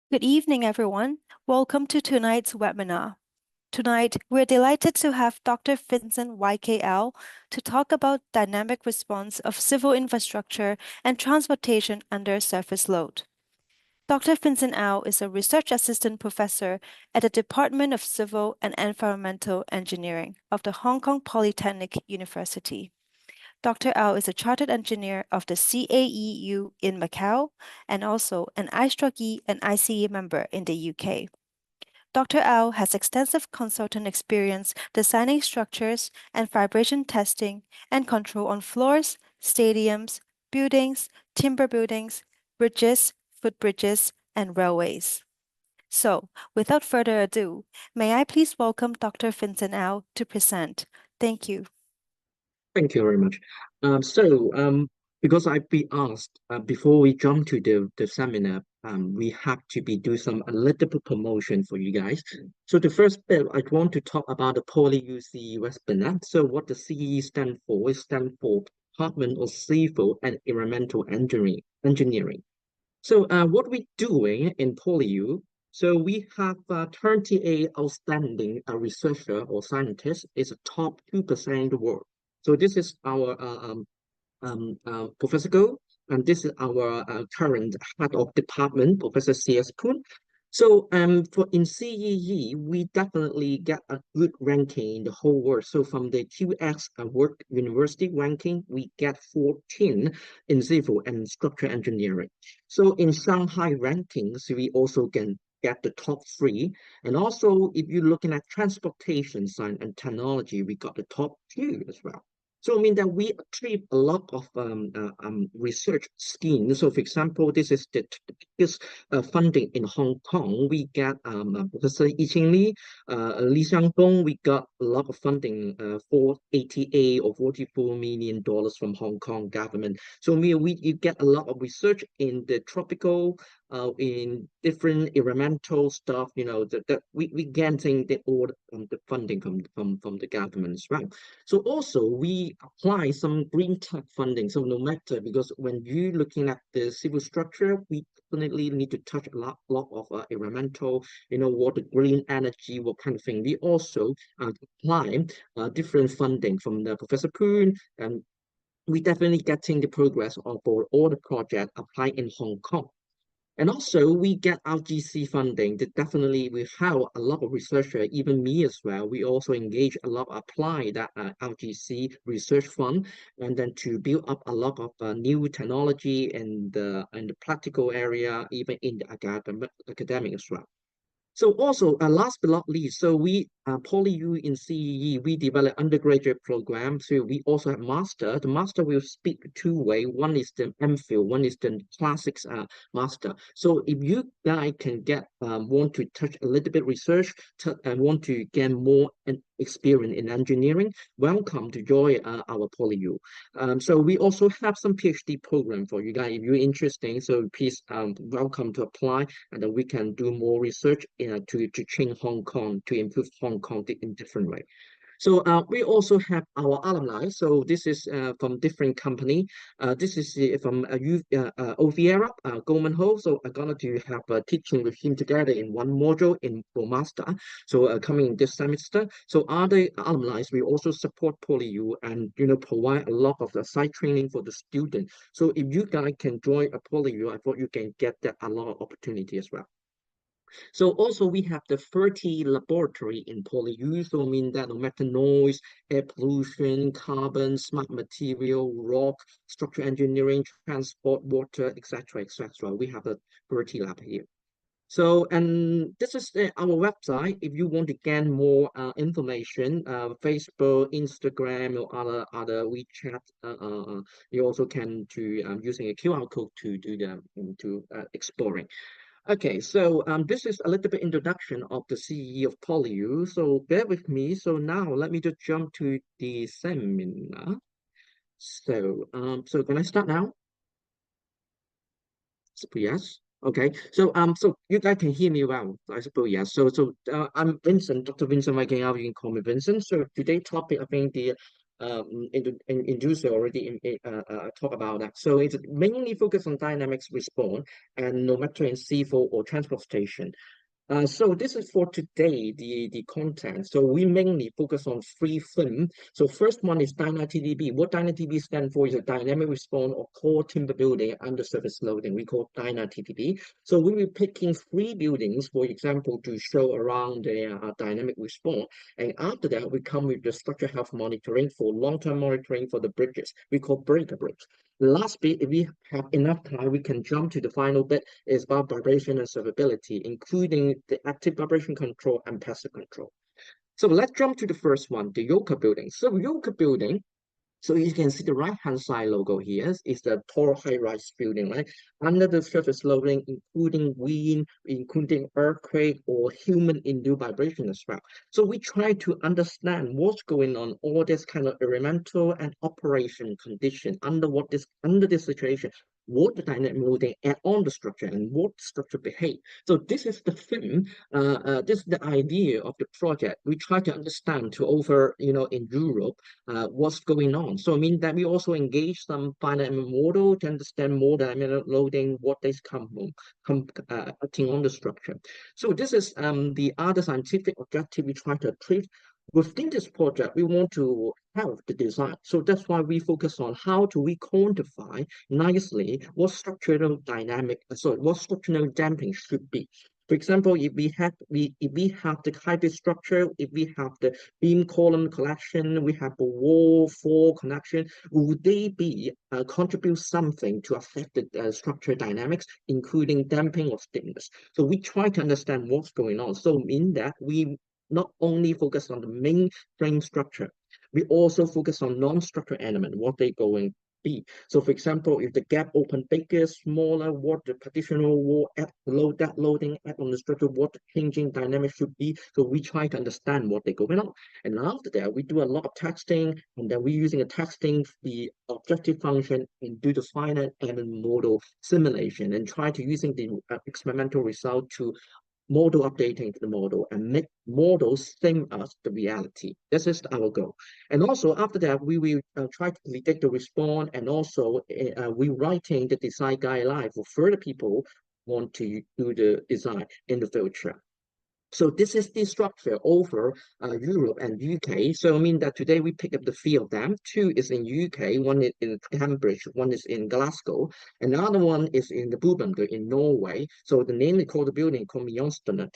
Good evening, everyone. Welcome to tonight's webinar. Tonight, we're delighted to have Dr. Vincent YKL to talk about dynamic response of civil infrastructure and transportation under surface load. Dr. Vincent Au is a research assistant professor at the Department of Civil and Environmental Engineering of the Hong Kong Polytechnic University. Dr. Au is a chartered engineer of the CAEU in Macau and also an ISTROG and ICE member in the UK. Dr. Au has extensive consultant experience designing structures and vibration testing and control on floors, stadiums, buildings, timber buildings, bridges, footbridges, and railways. So, without further ado, may I please welcome Dr. Vincent Au to present. Thank you. Thank you very much. Because I've been asked before we jump to the seminar, we have to do a little bit promotion for you guys. So the first bit, I want to talk about the PolyU CE webinar. So what the CE stand for? It stands for Department of Civil and Environmental Engineering. So what we're doing in PolyU, so we have 28 outstanding researcher or scientists. It's a top 2% in the world. So this is our Professor Go, and this is our current head of department, Professor C.S. Poon. So for in CEE, we definitely get a good ranking in the whole world. So from the QX World University ranking, we get 14 in civil and structural engineering. So in Shanghai rankings, we also can get the top 3. And also, if you're looking at transportation science and technology, we got the top 2 as well. So I mean that we achieve a lot of research schemes. So for example, this is the biggest funding in Hong Kong. We get Professor Yi Qing Li, Li Xiangdong. We got a lot of funding for 88 or $44 million from Hong Kong government. So we you get a lot of research in the tropical in different environmental stuff, that we getting all the funding from the government as well. So also we apply some green tech funding. So no matter, because when you're looking at the civil structure, we definitely need to touch a lot of environmental, water, green energy, what kind of thing. We also apply different funding from the Professor Poon, and we definitely getting the progress of all the project applied in Hong Kong. And also, we get RGC funding that definitely we have a lot of researchers, even me as well. We also engage a lot, apply that RGC research fund, and then to build up a lot of new technology in the practical area, even in the academic as well. So also, last but not least, so we PolyU in CEE, we develop undergraduate program. So we also have master. The master will speak two-way. One is the MPhil, one is the classics master. So if you guys can get want to touch a little bit research and want to get more experience in engineering, welcome to join our PolyU. So we also have some PhD program for you guys if you're interested. So please welcome to apply, and then we can do more research to change Hong Kong, to improve Hong Kong in different way. So we also have our alumni. So this is from different company. This is from Oviera, Goldman Ho. So I'm gonna to have teaching with him together in one module for master. So coming this semester. So other alumni, we also support PolyU and provide a lot of the site training for the student. So if you guys can join a PolyU, I thought you can get that a lot of opportunity as well. So also we have the 30 laboratory in PolyU, so I mean that no matter noise, air pollution, carbon, smart material, rock, structural engineering, transport, water, etc., etc. We have a 30 lab here. So, and this is our website. If you want to get more information, Facebook, Instagram, or other WeChat, you also can to using a QR code to do the exploring. Okay, so this is a little bit introduction of the CE of PolyU. So bear with me. So now let me just jump to the seminar. So can I start now? Yes. Okay. So you guys can hear me well, I suppose. Yes. I'm Vincent, Dr. Vincent Waging. You can call me Vincent. So today's topic, I think the Inducer already talk about that. So it's mainly focused on dynamics response, and no matter in civil or transport station. So this is for today, the content. So we mainly focus on three things. So first one is DynaTDB. What DynaTDB stands for is a dynamic response or core timber building under surface loading. We call DynaTDB. So we will be picking three buildings, for example, to show around the dynamic response. And after that, we come with the structural health monitoring for long-term monitoring for the bridges. We call breaker bridge. The last bit, if we have enough time, we can jump to the final bit is about vibration and observability, including the active vibration control and passive control. So let's jump to the first one, the Yoga building. So Yoga building, so you can see the right-hand side logo here is the tall high-rise building, right? Under the surface loading, including wind, including earthquake or human-induced vibration as well. So we try to understand what's going on, all this kind of environmental and operation condition under this situation, what the dynamic loading add on the structure and what the structure behave. So this is the thing, this is the idea of the project. We try to understand to over, in Europe, what's going on. So I mean that we also engage some finite model to understand more dynamic loading, what is acting on the structure. So this is the other scientific objective we try to achieve. Within this project, we want to have the design. So that's why we focus on how do we quantify nicely what what structural damping should be. For example, if we have the hybrid structure, if we have the beam column collection, we have the wall floor connection, would they be contribute something to affect the structure dynamics, including damping or stiffness? So we try to understand what's going on. So in that we not only focus on the main frame structure, we also focus on non-structural element, what they going be. So for example, if the gap open bigger, smaller, what the partitional wall at load that loading at on the structure, what the changing dynamic should be. So we try to understand what they going on. And after that, we do a lot of testing, and then we're using a testing the objective function and do the finite element model simulation and try to using the experimental result to model updating to the model and make models same as the reality. This is our goal. And also after that, we will try to predict the response, and also we writing the design guideline for further people want to do the design in the future. So this is the structure over Europe and UK. So I mean that today we pick up the three of them. Two is in UK, one is in Cambridge, one is in Glasgow, another one is in the Bougainville in Norway. So the name they call the building called Mjøstundet.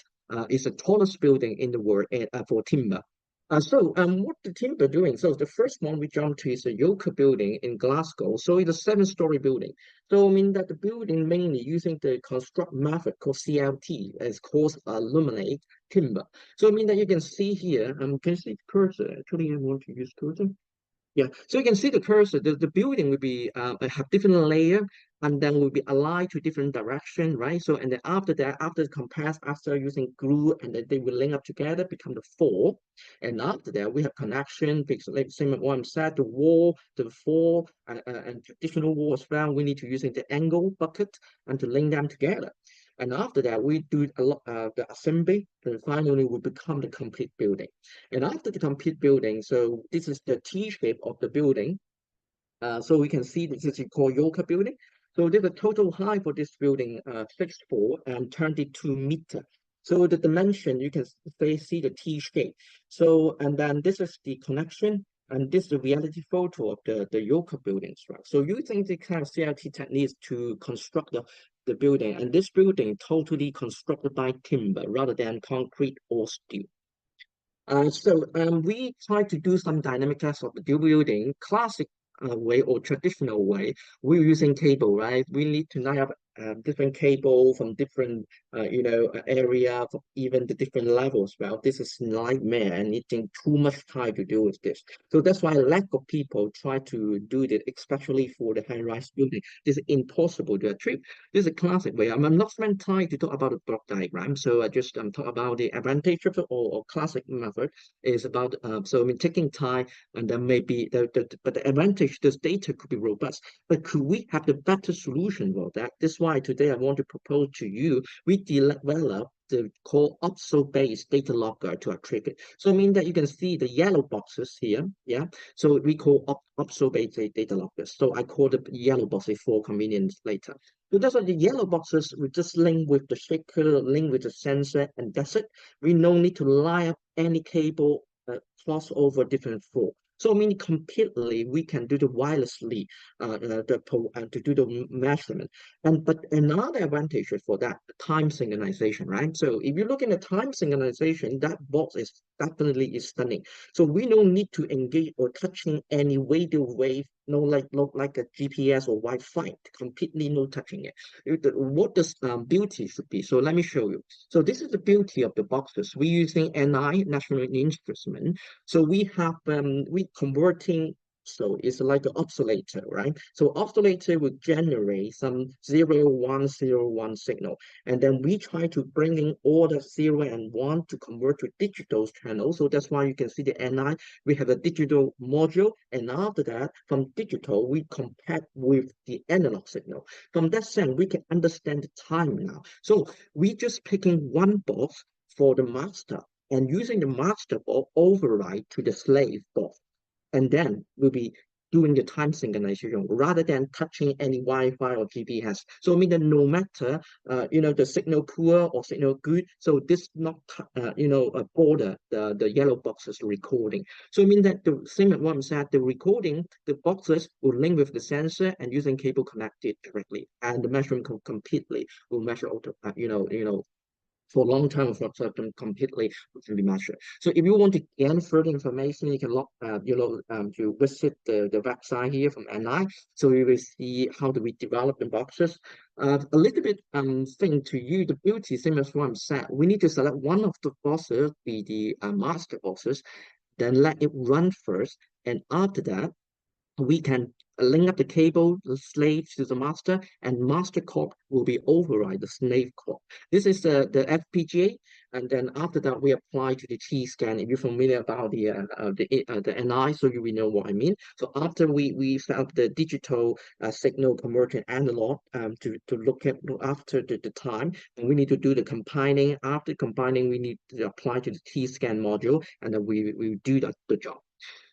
It's the tallest building in the world for timber. What the timber doing? So the first one we jump to is the Yoka building in Glasgow. So it's a seven-story building. So I mean that the building mainly using the construct method called CLT, as called illuminate timber. So I mean that you can see here, can you see the cursor? Actually, I want to use cursor. Yeah, so you can see the cursor, the building will be have different layer and then will be aligned to different direction, right? So and then after that, after the compress, after using glue, and then they will link up together, become the four. And after that, we have connection, because like same as what I'm said, the wall, the four, and traditional wall as well. We need to using the angle bucket and to link them together. And after that, we do a lot the assembly, and finally we become the complete building. And after the complete building, so this is the T shape of the building. So we can see this is called Yoka building. So there's a total height for this building, 6 floor and 22 meters. So the dimension, you can see the T shape. So, and then this is the connection, and this is the reality photo of the Yoka buildings, right? So using the kind of CRT techniques to construct the building, and this building totally constructed by timber rather than concrete or steel. We try to do some dynamic tests of the building, classic way or traditional way. We're using cable, right? We need to line up different cable from different, area, from even the different levels. Well, this is nightmare and needing too much time to deal with this. So that's why lack of people try to do this, especially for the high-rise building. This is impossible to achieve. This is a classic way. I'm not spending time to talk about the block diagram, so I just talk about the advantage of it, or classic method is about so I mean taking time, and then maybe but the advantage this data could be robust. But could we have the better solution for that? This why today I want to propose to you, we develop the called OPSO-based data logger to our trigger. So I mean that you can see the yellow boxes here, yeah. So we call OPSO-based data loggers. So I call the yellow boxes for convenience later. So that's why the yellow boxes we just link with the shaker, link with the sensor, and that's it. We no need to line up any cable cross over different floor. So I mean, completely we can do the wirelessly to do the measurement. And but another advantage for that, time synchronization, right? So if you look in the time synchronization, that box is definitely is stunning. So we don't need to engage or touching any radio wave, no like a GPS or Wi-Fi, completely no touching it. What the beauty should be. So let me show you. So this is the beauty of the boxes. We're using NI, National Instrument. So we converting, so it's like an oscillator, right? So oscillator will generate some 0, 1, 0, 1 signal. And then we try to bring in all the 0 and 1 to convert to digital channels. So that's why you can see the NI, we have a digital module. And after that, from digital, we compare with the analog signal. From that sense, we can understand the time now. So we just picking one box for the master and using the master box override to the slave box, and then we'll be doing the time synchronization rather than touching any Wi-Fi or GPS. So I mean that no matter the signal poor or signal good, so this not border the yellow boxes recording. So I mean that the same as what I'm saying, the recording, the boxes will link with the sensor and using cable connected directly, and the measurement completely will measure auto, for long term for certain completely can be measured. So if you want to gain further information, you can to visit the website here from NI. So you will see how do we develop the boxes. A little bit thing to you, the beauty, same as what I'm saying, we need to select one of the boxes, be the master boxes, then let it run first, and after that we can link up the cable, the slave to the master, and master cord will be override the slave cord. This is the FPGA, and then after that we apply to the T-scan. If you're familiar about the NI, so you will know what I mean. So after we set up the digital signal converter analog to look after the time, and we need to do the compiling. After compiling, we need to apply to the T-scan module, and then we do the job.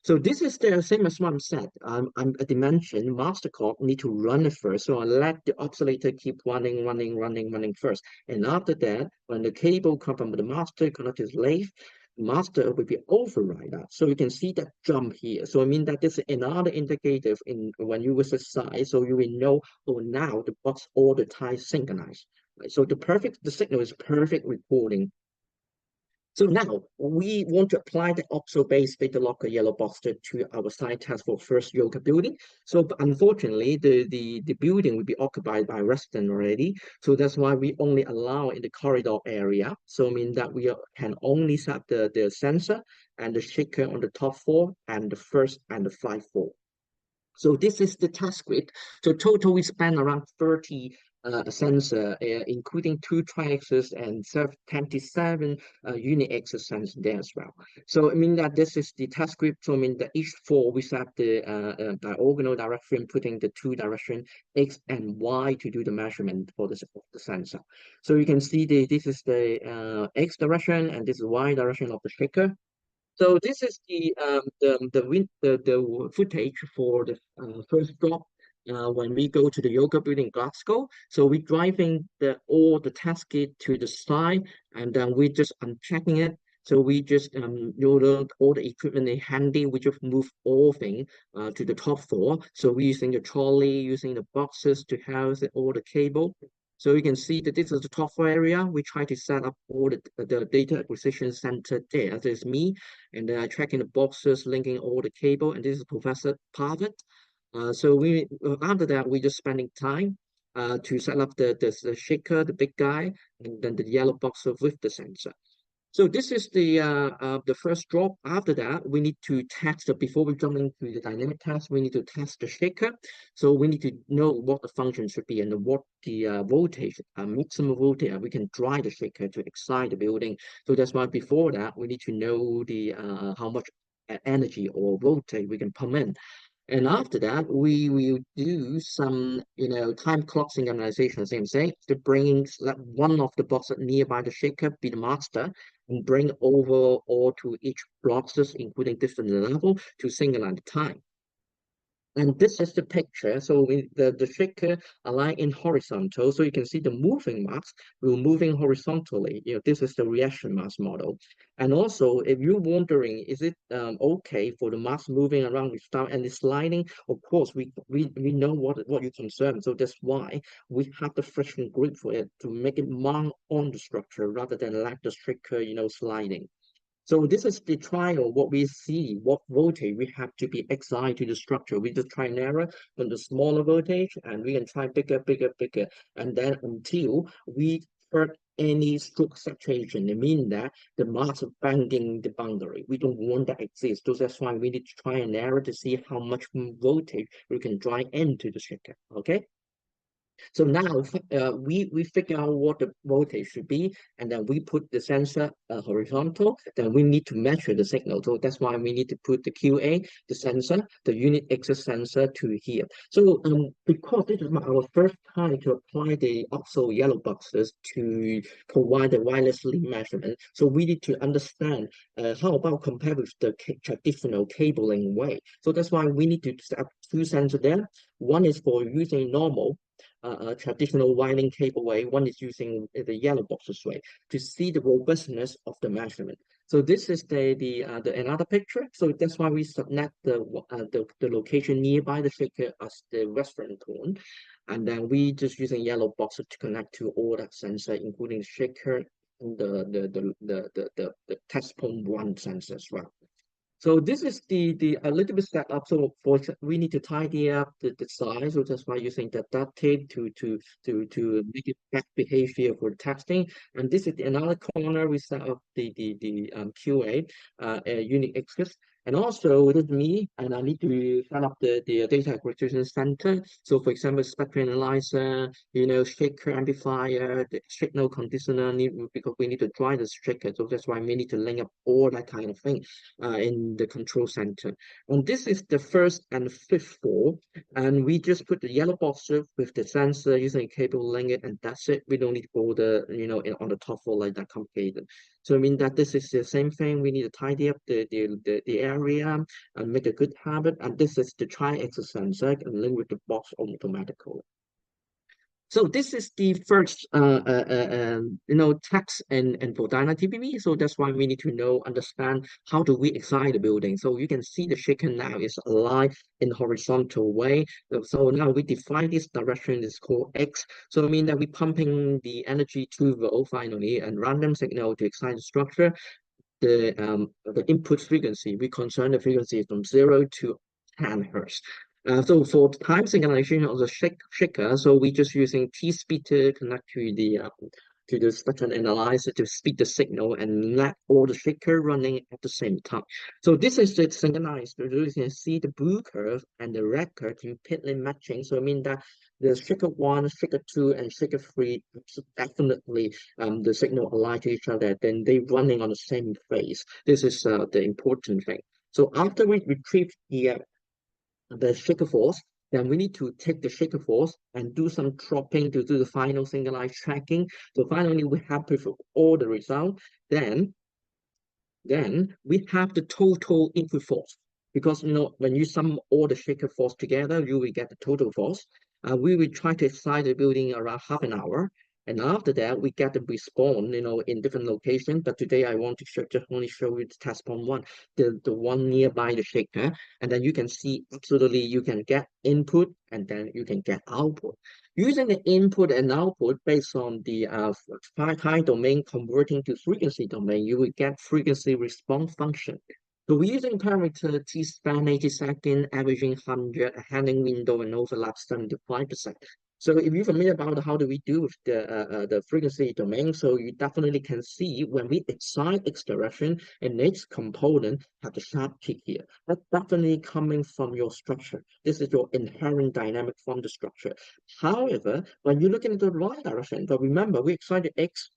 So this is the same as what I'm said. I'm a dimension master clock need to run it first. So I let the oscillator keep running first. And after that, when the cable come from the master connect to the slave, master will be override that. So you can see that jump here. So I mean that this is another indicator in when you visit site, so you will know, oh now the box all the time synchronized. Right? So the signal is perfect recording. So now we want to apply the OPSO-based data logger yellow box to our site test for first yoga building. So but unfortunately, the building will be occupied by resident already. So that's why we only allow in the corridor area. So I mean that we can only set the sensor and the shaker on the top floor and the first and the flight floor. So this is the task grid. So total we spend around 30 sensor, including 2 tri-axis and 27 uni-axis sensor there as well. So I mean that this is the task grid. So I mean that each floor we set the diagonal direction, putting the 2 direction X and Y to do the measurement for the sensor. So you can see this is the X direction and this is Y direction of the shaker. So this is the footage for the first drop when we go to the yoga building in Glasgow. So we're driving all the test kit to the site, and then we just unpacking it. So we just all the equipment is handy. We just move all thing to the top floor. So we're using the trolley, using the boxes to house all the cable. So you can see that this is the top floor area. We try to set up all the data acquisition center there. This is me, and then I track in the boxes, linking all the cable, and this is Professor Pavitt. So after that, we just spending time to set up the shaker, the big guy, and then the yellow box with the sensor. So this is the first drop. After that, we need to test before we jump into the dynamic test. We need to test the shaker. So we need to know what the function should be and what the voltage, maximum voltage we can drive the shaker to excite the building. So that's why before that we need to know the how much energy or voltage we can pump in. And after that, we will do some, time clock synchronization, same thing, to bring let one of the blocks nearby the shaker be the master and bring over all to each blocks, including different level to synchronize the time. And this is the picture. So the shaker align in horizontal. So you can see the moving mass will moving horizontally. This is the reaction mass model. And also, if you're wondering, is it okay for the mass moving around without any sliding? Of course, we know what you're concerned. So that's why we have the friction grip for it to make it mount on the structure rather than let the shaker, sliding. So this is the trial, what we see, what voltage we have to be excited to the structure. We just try narrow from the smaller voltage and we can try bigger, bigger, bigger. And then until we hurt any stroke saturation, it means that the mass of banging the boundary. We don't want that exist. So that's why we need to try and narrow to see how much voltage we can drive into the shaker. Okay. So now we figure out what the voltage should be, and then we put the sensor horizontal. Then we need to measure the signal. So that's why we need to put the QA, the sensor, the unit access sensor to here. So because this is our first time to apply the OXO yellow boxes to provide the wireless link measurement, so we need to understand how about compare with the traditional cabling way. So that's why we need to set up two sensors there. One is for using normal traditional winding cable way, one is using the yellow boxes way to see the robustness of the measurement. So this is the another picture. So that's why we select the location nearby the shaker as the reference point, and then we just using yellow boxes to connect to all that sensor, including the shaker and the test point one sensor as well. So this is the a little bit set up. So we need to tidy up the size. So that's why using the duct tape to make it back behavior for testing. And this is another corner we set up the QA unit access. And also with me, and I need to set up the data acquisition center. So for example, spectrum analyzer, shaker amplifier, the signal conditioner, because we need to drive the shaker. So that's why we need to link up all that kind of thing in the control center. And this is the first and fifth floor. And we just put the yellow box with the sensor using a cable link it, and that's it. We don't need to go on the top floor like that complicated. So I mean that this is the same thing. We need to tidy up the area and make a good habit. And this is the tri-axis sensor and link with the box automatically. So this is the first, text and for Dyna TPV. So that's why we need to understand how do we excite the building. So you can see the shaker now is aligned in horizontal way. So now we define this direction is called X. So I mean that we're pumping the energy 2 volt finally and random signal to excite the structure. The input frequency, we concern the frequency from 0 to 10 hertz. So for time synchronization of the shaker, so we just using T-speed to connect to the spectrum analyzer to speed the signal and let all the shaker running at the same time. So this is the synchronized. So you can see the blue curve and the red curve completely matching. So I mean that the shaker one, shaker two, and shaker three definitely the signal align to each other. Then they running on the same phase. This is the important thing. So after we retrieve the shaker force, then we need to take the shaker force and do some dropping to do the final synchronized tracking. So finally, we have with all the result. Then we have the total input force because when you sum all the shaker force together, you will get the total force. We will try to excite the building around half an hour, and after that we get the respawn, in different locations. But today I want to just only show you the test point one, the one nearby the shaker, and then you can see absolutely you can get input and then you can get output. Using the input and output based on the time domain converting to frequency domain, you will get frequency response function. So we're using parameter T-span 80 seconds, averaging 100, a handling window, and overlap 75%. So if you're familiar about how do we do with the frequency domain, so you definitely can see when we excite X direction and its component have the sharp peak here. That's definitely coming from your structure. This is your inherent dynamic from the structure. However, when you look into the right direction, but remember we excited X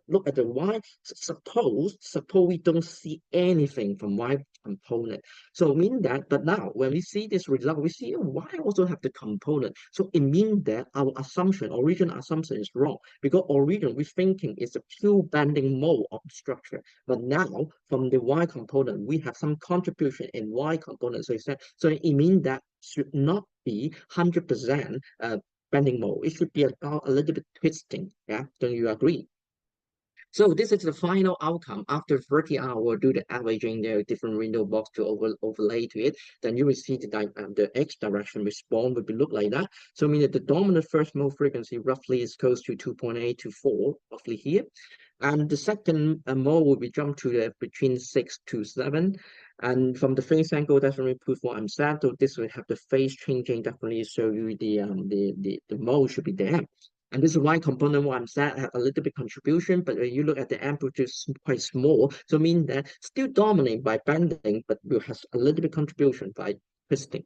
look at the y. Suppose we don't see anything from y component. So it means that, but now when we see this result, we see y also have the component. So it means that our original assumption is wrong, because originally we're thinking it's a pure bending mode of the structure. But now from the y component, we have some contribution in y component. So it means that should not be 100% bending mode. It should be about a little bit twisting. Yeah, don't you agree? So this is the final outcome after 30 hours. Do the averaging the different window box to overlay to it. Then you will see the x direction response will be look like that. So meaning the dominant first mode frequency roughly is close to 2.8 to 4 roughly here. And the second mode will be jumped to the between 6 to 7. And from the phase angle, definitely prove what I'm saying. So this will have the phase changing, definitely show you the mode should be there. And this is why component what I'm saying have a little bit contribution, but when you look at the amplitude is quite small. So mean that still dominate by bending, but will have a little bit contribution by twisting.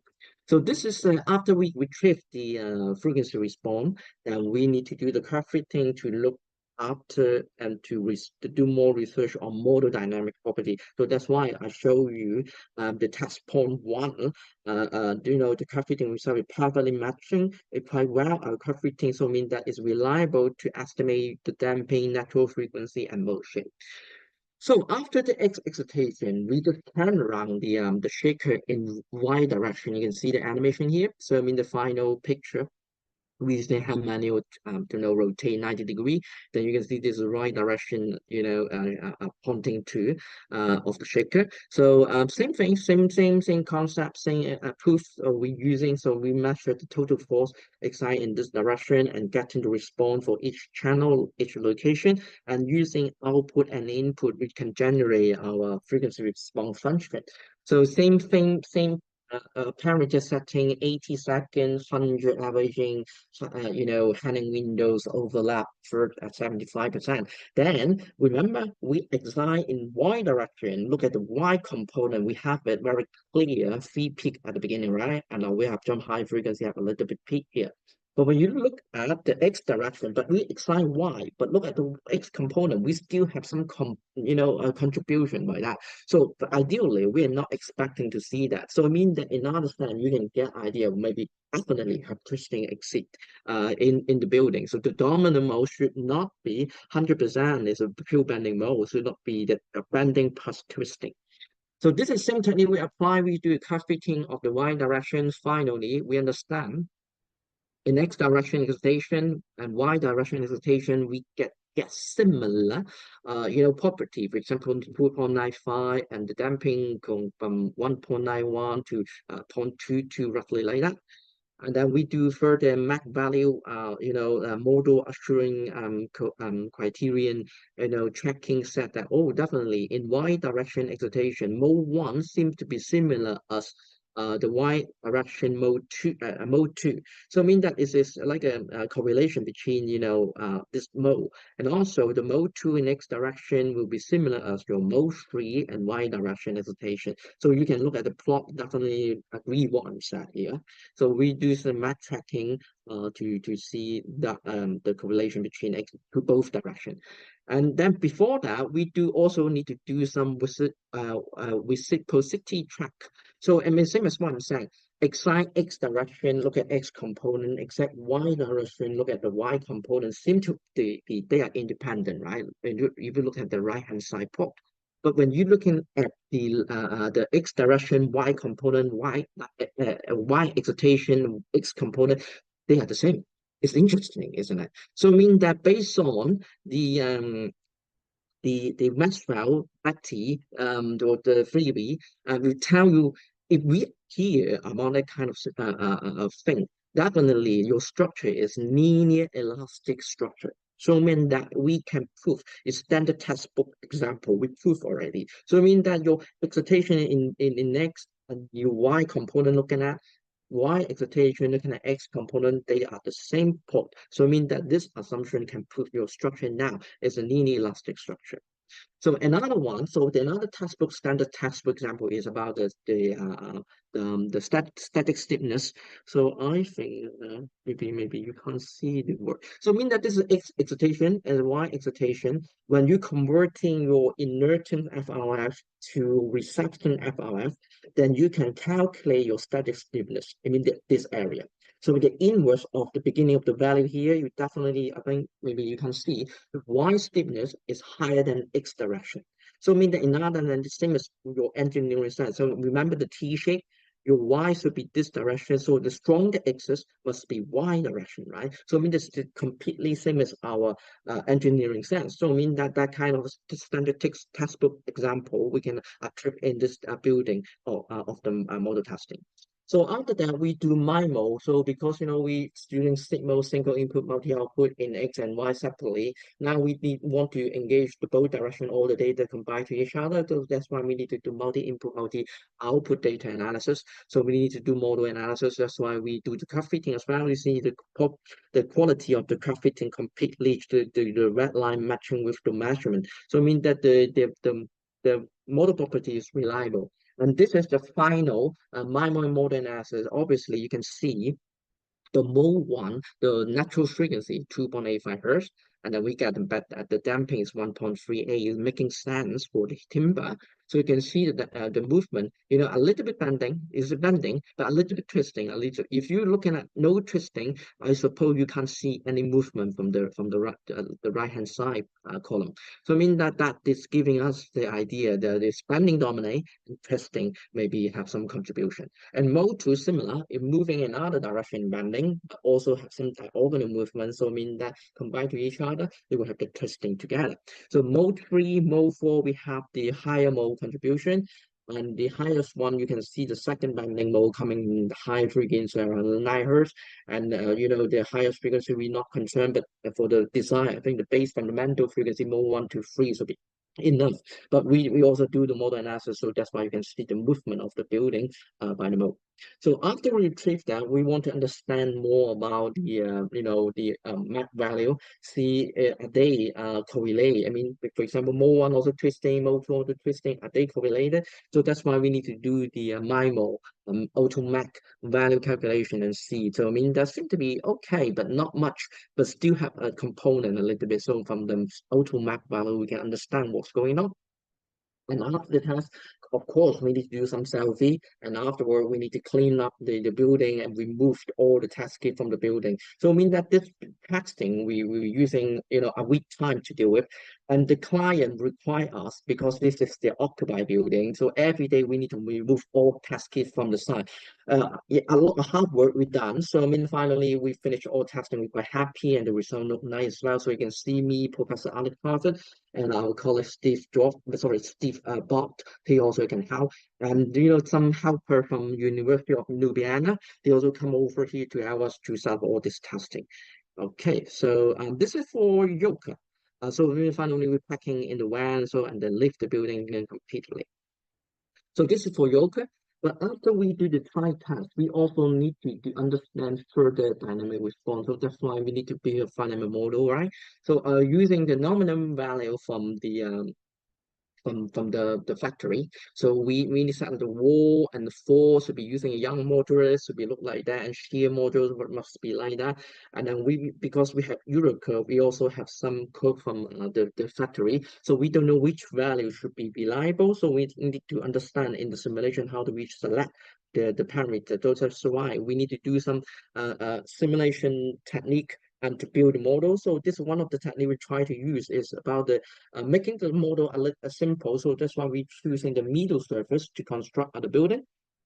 So this is after we retrieve the frequency response, then we need to do the curve fitting to look after and to do more research on model dynamic property. So that's why I show you the test point one. Do you know the curve fitting result is perfectly matching it quite well. Our curve fitting so mean that it's reliable to estimate the damping, natural frequency, and motion. So after the X excitation, we just turn around the shaker in Y direction. You can see the animation here. So I mean the final picture we use the hand manual to rotate 90 degree. Then you can see this is the right direction, pointing to of the shaker. So same thing, same concept, same proof we're using. So we measure the total force excite in this direction and getting the response for each channel, each location, and using output and input, we can generate our frequency response function. So same thing, same parameter setting 80 seconds, 100 averaging, handing windows overlap for 75%. Then remember, we excite in Y direction. Look at the Y component. We have it very clear, V peak at the beginning, right? And now we have jump high frequency, have a little bit peak here. But when you look at the X direction, but we excite Y, but look at the X component, we still have some contribution by that. So but ideally, we are not expecting to see that. So I mean that in other sense, you can get idea maybe definitely have twisting exit in the building. So the dominant mode should not be 100% is a pure bending mode, should not be the bending plus twisting. So this is same technique we apply. We do curve fitting of the Y direction. Finally, we understand in X direction excitation and Y direction excitation, we get similar, property. For example, 2.95 and the damping going from 1.91 to 0.22, roughly like that. And then we do further MAC value, model assuring criterion, tracking set that, oh, definitely in Y direction excitation, mode one seems to be similar as the Y direction mode two. So I mean that is like a correlation between, this mode. And also the mode two in X direction will be similar as your mode three and Y direction excitation. So you can look at the plot, definitely agree what I'm saying here. So we do some map tracking to see the correlation between to both direction. And then before that, we do also need to do some reciprocity track. So I mean, same as what I'm saying, excite X direction, look at X component, exact Y direction, look at the Y component, seem to be they are independent, right? If you look at the right-hand side plot. But when you're looking at the X direction, Y component, Y excitation, X component, they are the same. It's interesting, isn't it? So I mean that based on the Maxwell Betty or the freebie will tell you if we here among that kind of thing, definitely your structure is linear elastic structure. So I mean that we can prove it's standard textbook example we prove already. So I mean that your excitation in X and your Y component looking at Y excitation looking at X component, they are the same port. So I mean that this assumption can prove your structure now is a linear elastic structure. So another one, so the another textbook, standard textbook example is about the static stiffness. So I think maybe you can't see the word. So I mean that this is excitation and why excitation. When you converting your inertant FRF to reception FRF, then you can calculate your static stiffness. I mean this area. So with the inverse of the beginning of the value here, you definitely, I think maybe you can see the y stiffness is higher than x direction. So I mean that in other than the same as your engineering side. So remember the T shape, your y should be this direction. So the stronger axis must be y direction, right? So I mean this is completely same as our engineering sense. So I mean that that kind of standard textbook example we can trip in this building of the model testing. So after that, we do MIMO. So because we using signal single input multi output in X and Y separately, now we want to engage the both direction all the data combined to each other. So that's why we need to do multi input multi output data analysis. So we need to do model analysis. That's why we do the curve fitting as well. You see the quality of the curve fitting completely the red line matching with the measurement. So I mean that the model property is reliable. And this is the final MIMO model analysis. Obviously, you can see the mode one, the natural frequency, 2.85 hertz, and then we get the damping is 1.38, is making sense for the timber. So you can see that the movement, a little bit bending, is bending, but a little bit twisting, a little. If you're looking at no twisting, I suppose you can't see any movement from the right hand side column. So I mean that is giving us the idea that the bending dominate and twisting maybe have some contribution. And mode two similar, if moving in other direction bending, but also have some diagonal movement. So I mean that combined to each other, they will have the twisting together. So mode three, mode four, we have the higher mode contribution. And the highest one, you can see the second bending mode coming in the high frequency around 9 hertz. And the highest frequency we're not concerned, but for the design, I think the base fundamental frequency mode 1 to 3 should be enough. But we also do the model analysis, so that's why you can see the movement of the building by the mode. So after we retrieve that, we want to understand more about the map value. See, are they correlate? I mean, for example, mode one also twisting, mode two also twisting. Are they correlated? So that's why we need to do the MIMO auto map value calculation and see. So I mean, that seems to be okay, but not much, but still have a component a little bit. So from the auto map value, we can understand what's going on. And after the test, of course, we need to do some selfie. And afterward, we need to clean up the building and remove all the test kit from the building. So I mean that this testing, we're using, a week time to deal with. And the client require us, because this is the occupied building. So every day we need to remove all test kits from the site. Yeah, a lot of hard work we done. So I mean, finally, we finished all testing. We're quite happy and the result look nice as well. So you can see me, Professor Alex Carter, and our colleague Steve Bott, he also can help. And some helper from University of Ljubljana, they also come over here to help us to solve all this testing. Okay, so this is for Yoka. So we finally we're packing in the van, so and then leave the building again completely. So this is for Yoka. But after we do the try test, we also need to understand further dynamic response. So that's why we need to build a finite model, right? So using the nominal value from the factory. So we decided the wall and the floor should be using a young modulus should be look like that, and shear modulus must be like that. And then because we have Euro curve, we also have some curve from the factory. So we don't know which value should be reliable. So we need to understand in the simulation how do we select the parameter. So that's why we need to do some simulation technique and to build a model. So this is one of the technique we try to use is about the making the model a little simple. So that's why we're choosing the middle surface to construct the building.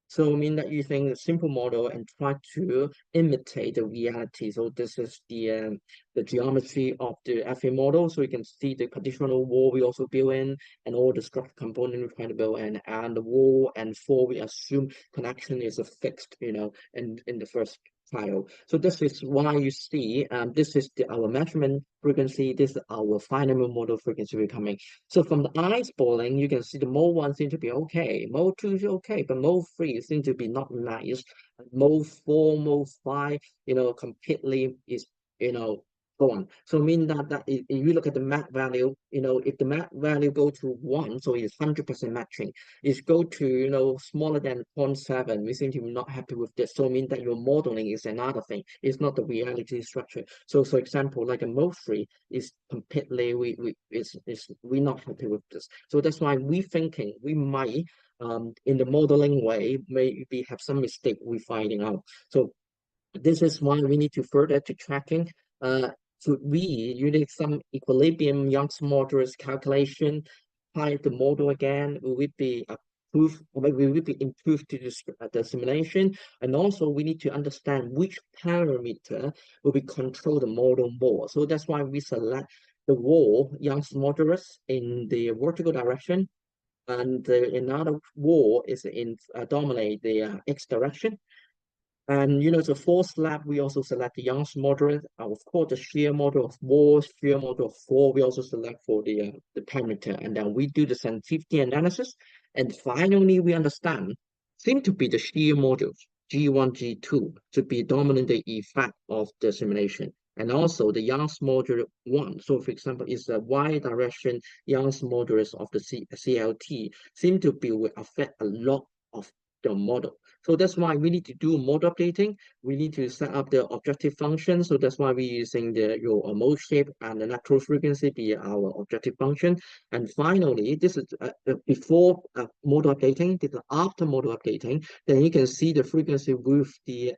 So I mean that using a simple model and try to imitate the reality. So this is the geometry of the FA model. So you can see the conditional wall we also build in and all the structure component we try to build in, and the wall and floor we assume connection is a fixed, in the first file. So this is why you see this is our measurement frequency, this is our final model frequency we're coming. So from the eyeballing, you can see the mode 1 seems to be okay, mode 2 is okay, but mode 3 seems to be not nice. Mode 4, mode 5, completely is, so on. So mean that if you look at the MAC value, if the MAC value go to 1, so it's 100% matching. If go to, smaller than zero point 0.7, we seem to be not happy with this. So mean that your modeling is another thing. It's not the reality structure. So for example, like a mode 3 is completely, we're not happy with this. So that's why we thinking we might, in the modeling way, maybe have some mistake we finding out. So this is why we need to further to tracking. So we using some equilibrium Young's modulus calculation, apply the model again, we will be approved, or we will be improved to the simulation. And also we need to understand which parameter will be control the model more. So that's why we select the wall Young's modulus in the vertical direction, and another wall is in dominate the x direction. And the fourth lab, we also select the Young's model. Of course, the shear model of wall, shear model of floor, we also select for the parameter. And then we do the sensitivity analysis. And finally, we understand, seem to be the shear models, G1, G2, to be dominant the effect of the simulation. And also the Young's module 1. So for example, is the y direction Young's modulus of the CLT seem to be will affect a lot of the model. So that's why we need to do model updating. We need to set up the objective function. So that's why we're using your mode shape and the natural frequency be our objective function. And finally, this is before model updating. This is after model updating. Then you can see the frequency with the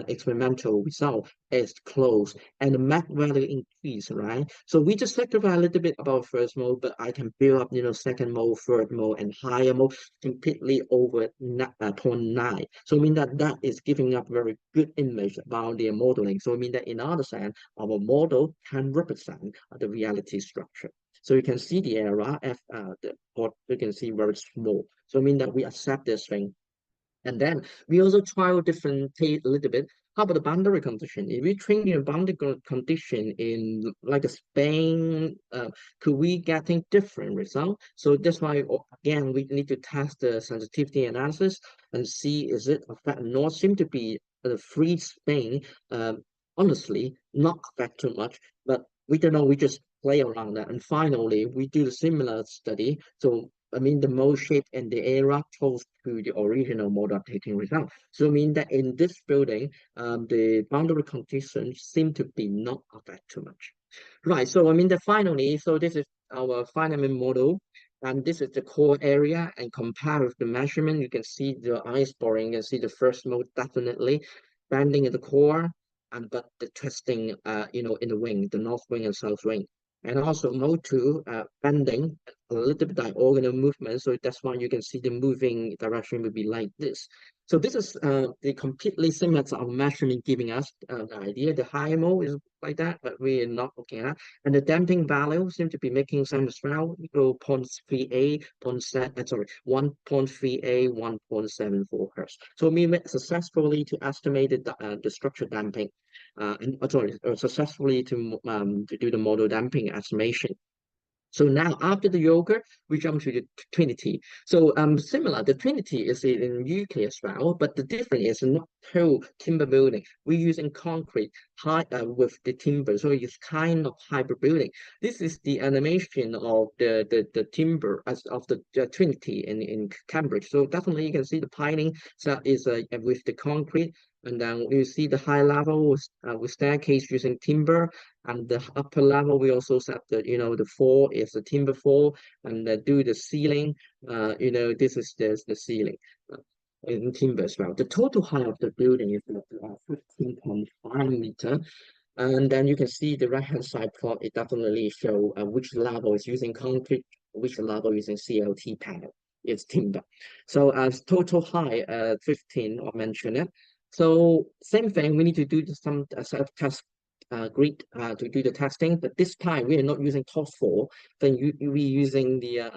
experimental result is close and the MAC value increase, right? So we just sacrifice a little bit about first mode, but I can build up, second mode, third mode, and higher mode completely over 0.9. So I mean that is giving up very good image about the modeling. So I mean that in other sense, our model can represent the reality structure. So you can see the error f what you can see very small. So I mean that we accept this thing. And then we also trial different a little bit. How about the boundary condition? If we train your boundary condition in like a Spain, could we getting different result? So that's why again we need to test the sensitivity analysis and see is it affect not seem to be the free Spain. Honestly, not affect too much, but we don't know. We just play around that, and finally we do the similar study. So I mean, the mode shape and the area close to the original mode updating result. So I mean that in this building, the boundary conditions seem to be not affect too much. Right. So I mean that finally, so this is our final model, and this is the core area. And compare with the measurement, you can see the ice boring. You can see the first mode definitely bending in the core, and but the twisting, in the wing, the north wing and south wing. And also mode 2, bending, a little bit diagonal movement. So that's why you can see the moving direction will be like this. So this is the completely similar to our measurement giving us the idea. The high mode is like that, but we're not looking at. And the damping value seem to be making sense as well. 0.38, 1.38, 1.74 hertz. So we successfully to estimate the structure damping successfully to do the model damping estimation. So now after the yoga, we jump to the Trinity. So similar, the Trinity is in UK as well, but the difference is not whole timber building. We're using concrete high with the timber, so it's kind of hybrid building. This is the animation of the timber as of the Trinity in Cambridge. So definitely you can see the piling that is with the concrete. And then you see the high level with staircase using timber, and the upper level we also set the floor is the timber floor, and do the ceiling. This is the ceiling in timber as well. The total height of the building is 15.5 meter. And then you can see the right hand side plot. It definitely show which level is using concrete, which level using CLT panel. It's timber. So as total height 15, I mentioned it. So same thing, we need to do some self-test grid to do the testing, but this time we are not using top four. Then we using the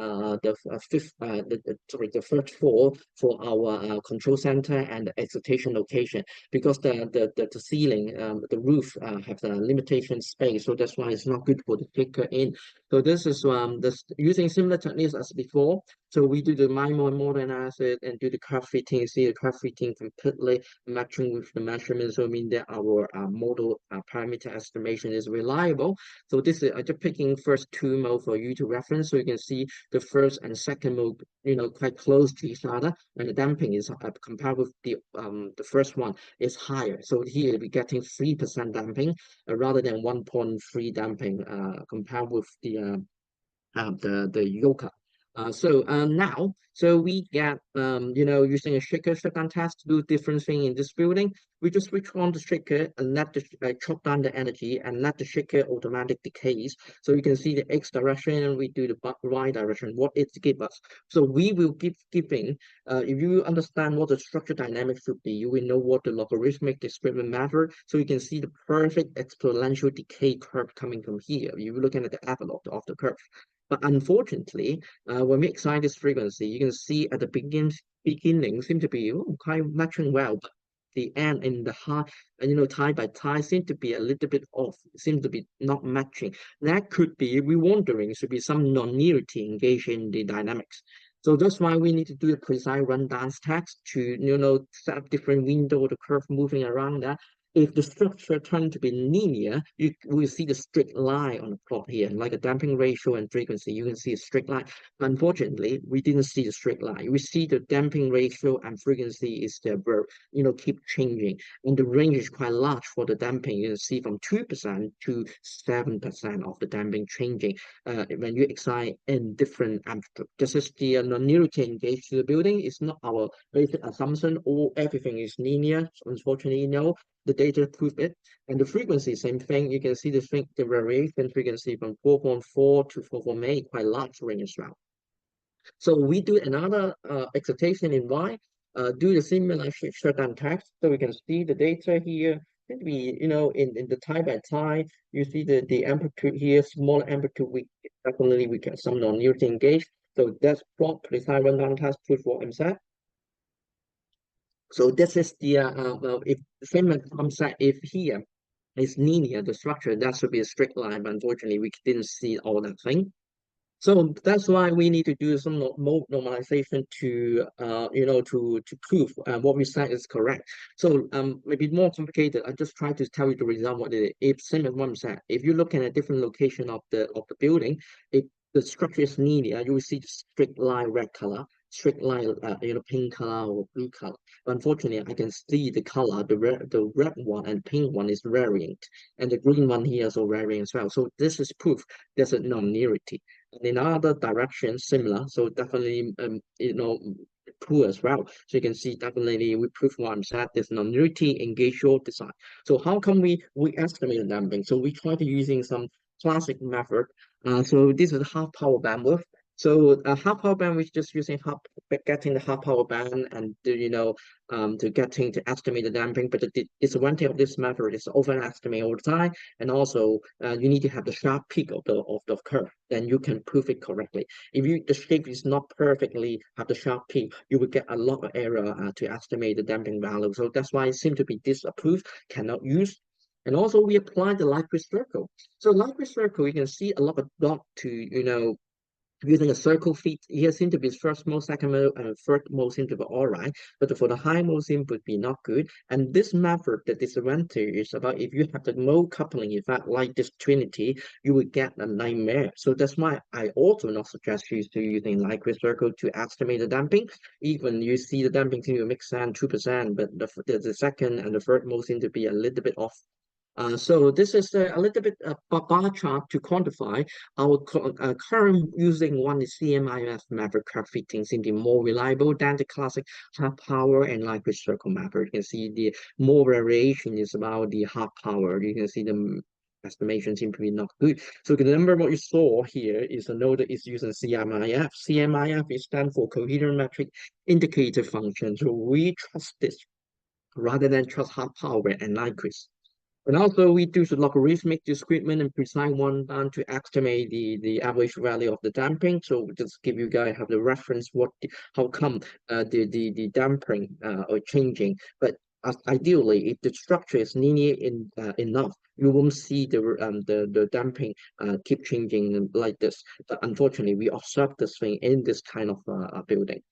fifth the third floor for our control center and the excitation location, because the ceiling the roof have the limitation space, so that's why it's not good for the picker in. So this is this using similar techniques as before. So we do the MIMO model analysis and do the curve fitting. See the curve fitting completely matching with the measurements. So I mean that our model parameter data estimation is reliable. So this is just picking first two mode for you to reference. So you can see the first and second mode, quite close to each other, and the damping is compared with the first one is higher. So here we're getting 3% damping rather than 1.3 damping compared with the yoga. So we get using a shaker shutdown test to do different thing in this building. We just switch on the shaker and let the chop down the energy and let the shaker automatic decays. So you can see the X direction and we do the Y direction, what it give us. So we will keep giving. If you understand what the structure dynamics should be, you will know what the logarithmic discriminant method. So you can see the perfect exponential decay curve coming from here. You're looking at the envelope of the curve. But unfortunately, when we excite this frequency, you can see at the beginning seem to be quite matching well, but the end in the high, tie by tie seem to be a little bit off, seem to be not matching. That could be, we're wondering, should be some non-linearity engaged in the dynamics. So that's why we need to do a precise rundown text to, set up different window, the curve moving around that. If the structure turned to be linear, you will see the straight line on the plot here, like a damping ratio and frequency. You can see a straight line. Unfortunately, we didn't see the straight line. We see the damping ratio and frequency is the verb, keep changing. And the range is quite large for the damping. You can see from 2% to 7% of the damping changing when you excite in different amplitude. This is the non-linearity engaged to the building. It's not our basic assumption or everything is linear. Unfortunately, no, the data prove it. And the frequency, same thing. You can see the variation frequency from 4.4 to 4.8, quite large range as well. So we do another excitation in Y, do the similar shutdown text. So we can see the data here. Can be, in the tie by tie, you see the amplitude here, smaller amplitude, we get some non-linearity engaged. So that's plot precise rundown test proof what I'm saying. So this is the if the same concept if here is linear, the structure that should be a straight line, but unfortunately we didn't see all that thing. So that's why we need to do some mode normalization to to prove what we said is correct. So maybe more complicated. I just try to tell you the result what it is. If same as what I'm saying, if you look at a different location of the building, if the structure is linear, you will see the straight line red color, straight line pink color or blue color. But unfortunately, I can see the color, the red one and pink one is variant, and the green one here is also varying as well. So this is proof there's a non-linearity. And in other directions, similar. So definitely, poor as well. So you can see definitely we prove what I'm saying. There's non-linearity engage your design. So how can we estimate the damping? So we try to using some classic method. So this is half power bandwidth. So half power band, we're just using getting the half power band and to getting to estimate the damping. But the disadvantage of this method is overestimate all the time, and also you need to have the sharp peak of the curve, then you can prove it correctly. If the shape is not perfectly have the sharp peak, you will get a lot of error to estimate the damping value. So that's why it seems to be disapproved, cannot use. And also we apply the light grid circle. So light grid circle, you can see a lot of dot to using a circle feed here seem to be first mode, second mode, and third mode seem to be all right, but for the high mode seem would be not good. And this method, the disadvantage is about if you have the mode coupling effect like this trinity, you will get a nightmare. So that's why I also not suggest you to using light grid circle to estimate the damping. Even you see the damping seem to make sense 2%, but the second and the third mode seem to be a little bit off. So this is a little bit bar chart to quantify our current using one is CMIF method curve fitting seem to be more reliable than the classic half power and light grid circle method. You can see the more variation is about the half power. You can see the estimation seem to be not good. So the number what you saw here is a node that is using CMIF. CMIF is stand for coherent metric indicator function. So we trust this rather than trust half power and light grid. And also we do the logarithmic discrement and precise one down to estimate the average value of the damping. So just give you guys have the reference how come the damping are changing. But ideally, if the structure is linear enough, you won't see the damping keep changing like this. But unfortunately, we observe this thing in this kind of building.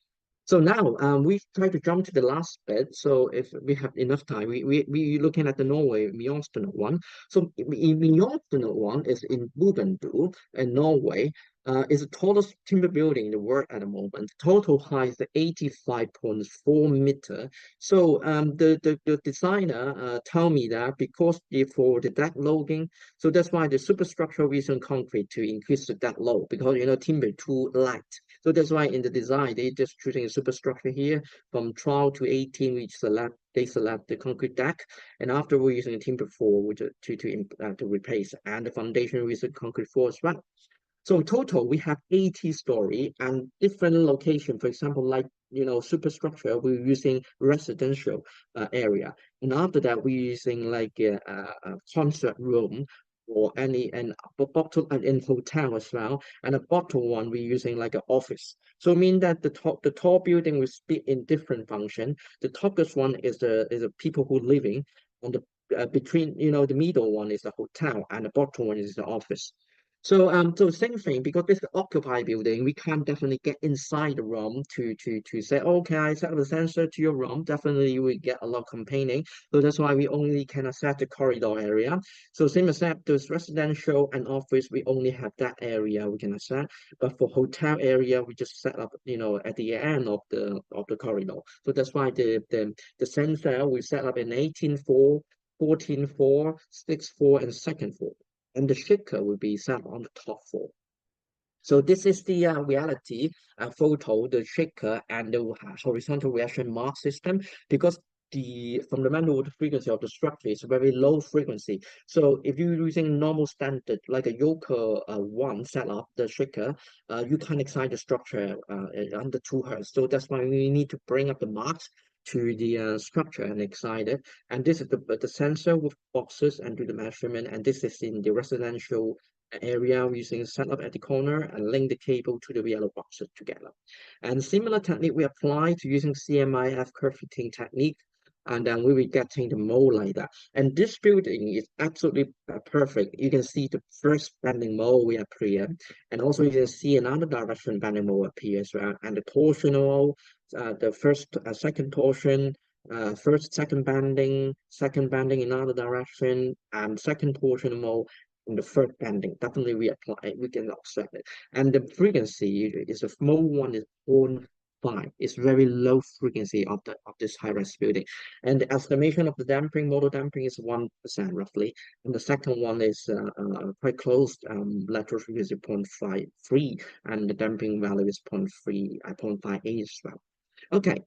So now we try to jump to the last bit. So if we have enough time, we looking at the Norway Mjøstundet one. So Mjøstundet one is in Bougainville in Norway. Is the tallest timber building in the world at the moment. Total height is 85.4 meter. So the designer tell me that because for the deck loading, so that's why the superstructure recent concrete to increase the deck load because timber too light. So that's why in the design they just choosing a superstructure here from 12 to 18, they select the concrete deck, and after we're using timber 4 which to replace, and the foundation with a concrete 4 as well. So in total, we have 80 story and different location. For example, like superstructure, we're using residential area, and after that, we're using like a concert room or any and bottom and in hotel as well. And the bottom one, we're using like an office. So mean that the tall building will split in different function. The topest one is the people who living, and the between the middle one is the hotel, and the bottom one is the office. So same thing because this occupied building, we can definitely get inside the room to say, okay, I set up a sensor to your room. Definitely, you will get a lot of complaining. So that's why we only can access the corridor area. So same as that, those residential and office, we only have that area we can access. But for hotel area, we just set up, at the end of the corridor. So that's why the sensor we set up in 18.4, 14.4, 6.4, and second floor, and the shaker will be set on the top floor. So this is the reality photo, the shaker and the horizontal reaction mark system, because the fundamental frequency of the structure is very low frequency. So if you're using normal standard like a Yoker one setup, the shaker, you can't excite the structure under 2 Hz. So that's why we need to bring up the marks to the structure and excite it. And this is the sensor with boxes and do the measurement. And this is in the residential area using setup at the corner and link the cable to the yellow boxes together. And similar technique we apply to using CMIF curve fitting technique, and then we will getting the mold like that. And this building is absolutely perfect. You can see the first bending mold we appear, and also you can see another direction bending mold appear as well. And the torsional, the first, second torsion, first, second bending in another direction, and second torsion mold in the third bending. Definitely we apply, we can observe it. And the frequency is a small one is 0.5. It's very low frequency of this high-rise building. And the estimation of the damping, model damping is 1% roughly. And the second one is quite close, lateral frequency 0.53, and the damping value is 0.58 as well. Okay,